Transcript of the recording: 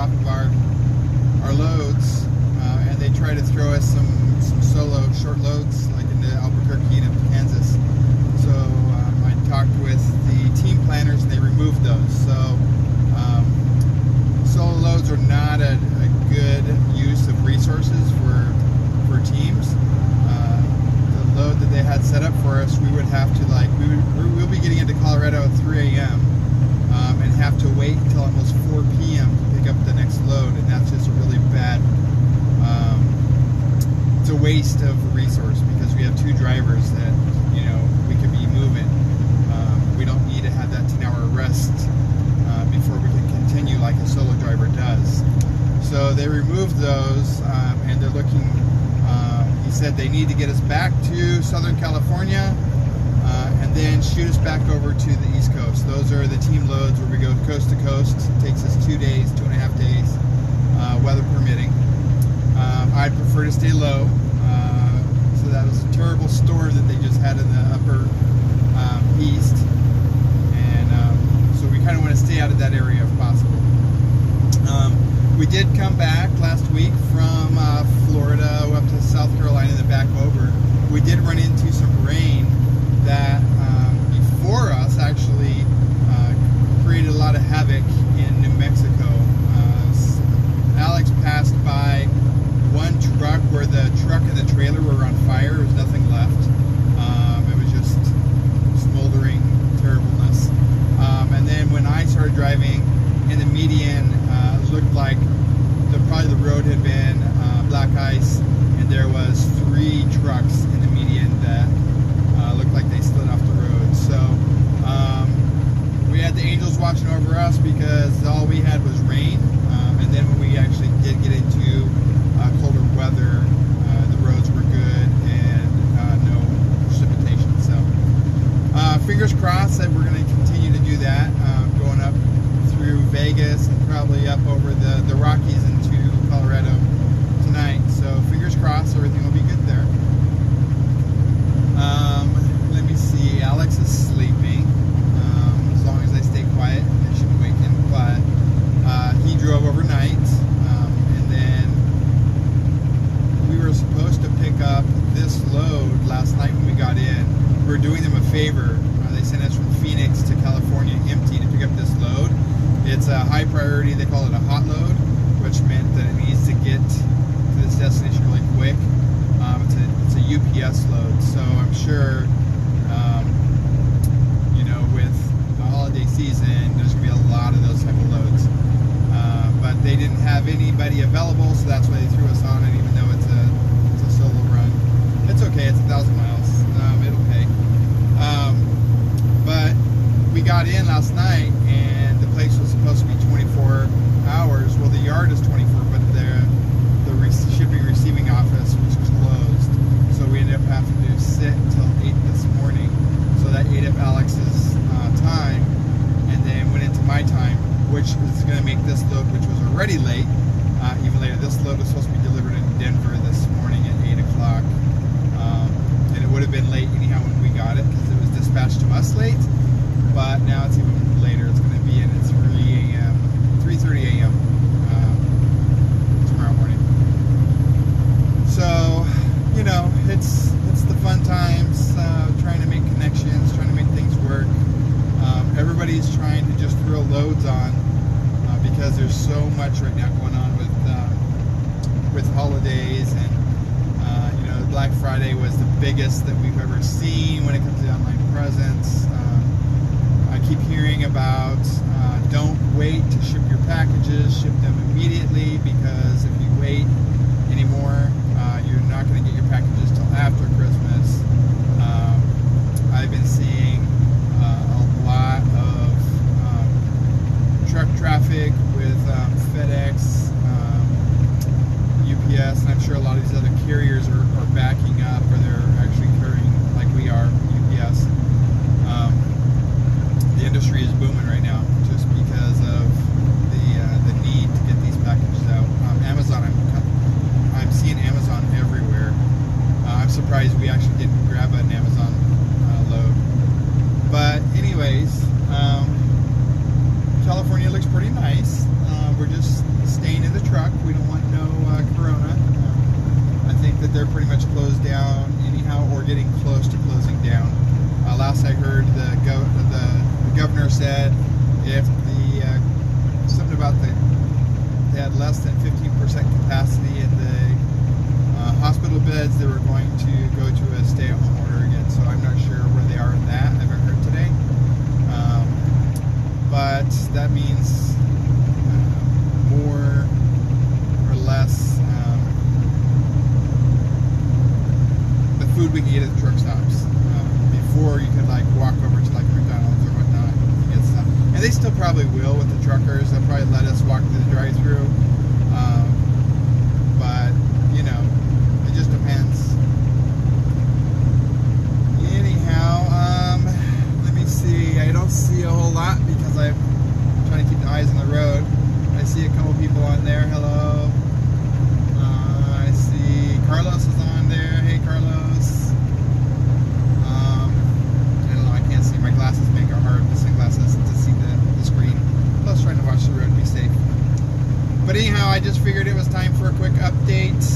dropping our loads, and they try to throw us some solo short loads like into Albuquerque and up to Kansas. So I talked with the team planners and they removed those. So solo loads are not a good use of resources for teams. The load that they had set up for us, we would have to we'll be getting into Colorado at 3 a.m. And have to wait until almost 4 p.m. to pick up the next load, and that's just a really bad. It's a waste of a resource because we have 2 drivers that we could be moving. We don't need to have that 10-hour rest before we can continue like a solo driver does. So they removed those, and they're looking. He said they need to get us back to Southern California, and then shoot us back over to the East Coast. Those are the team loads where we go coast to coast. It takes us 2 days, 2.5 days, weather permitting. I'd prefer to stay low. So that was a terrible storm that they just had in the upper east, and so we kind of want to stay out of that area if possible. We did come back last week from Florida up to South Carolina and then back over. We did run into some rain that before us actually created a lot of havoc in New Mexico. Alex passed by one truck where the truck and the trailer were on fire. There was nothing left. It was just smoldering terribleness. And then when I started driving in the median, it looked like probably the road had been black ice, and there was 3 trucks in the median that looked like they slid off the road. So we had the angels watching over us because all we had was rain, and then when we actually did get into colder weather, the roads were good and no precipitation. So fingers crossed that we're going to continue to do that, going up through Vegas and probably up over the Rockies into Colorado tonight. So fingers crossed everything will be good there. Let me see, Alex is sleeping. As long as I stay quiet, I shouldn't wake him. But he drove overnight, and then we were supposed to pick up this load last night when we got in. We were doing them a favor. They sent us from Phoenix to California empty to pick up this load. It's a high priority, they call it a hot load, which meant that it needs to get to this destination really quick. It's a UPS load, so I'm sure, with the holiday season, there's going to be a lot of those type of loads. But they didn't have anybody available, so that's why they threw us on it, even though it's a solo run. It's okay, it's 1,000 miles. It'll pay. But we got in last night, and the place was supposed to be 24 hours. Well, the yard is 24, but the shipping receiving office was closed. So we ended up having to sit until 8 this morning. So that ate up Alex's time, and then went into my time, which is going to make this load, which was already late, even later. This load was supposed to be delivered in Denver this morning at 8 o'clock. And it would have been late anyhow when we got it because it was dispatched to us late. But now it's even later. It's going to be in at 3:30 a.m. Tomorrow morning. So, it's the fun times, trying to make connections, trying to make things work. Everybody's trying to just throw loads on because there's so much right now going on with holidays, and Black Friday was the biggest that we've ever seen when it comes to online presence. I keep hearing about don't wait to ship your packages, ship them immediately, because if you wait anymore, you're not going to get your packages till after Christmas. I've been seeing a lot of truck traffic with FedEx, UPS, and I'm sure a lot of these other carriers are backing up, or they're actually carrying, like we are, UPS. The industry is booming right now just because of the need to get these packages out. said if something about they had less than 15% capacity in the hospital beds, they were going to go to a stay-at-home order again. So I'm not sure where they are in that. I haven't heard today. But that means more or less the food we can get at the truck stops. Before you could like walk over to like McDonald's or whatnot and get stuff. And they still probably will with the truckers. They'll probably let us walk through the drive-thru. But, you know, it just depends. Anyhow, let me see. I don't see a whole lot because I'm trying to keep the eyes on the road. I see a couple people on there. Hello. I see Carlos is on there. Hey, Carlos. I don't know. I can't see. My glasses make it hard, the sunglasses, to see the screen. Plus, trying to watch the road and be safe. But anyhow, I just figured it was time for a quick update.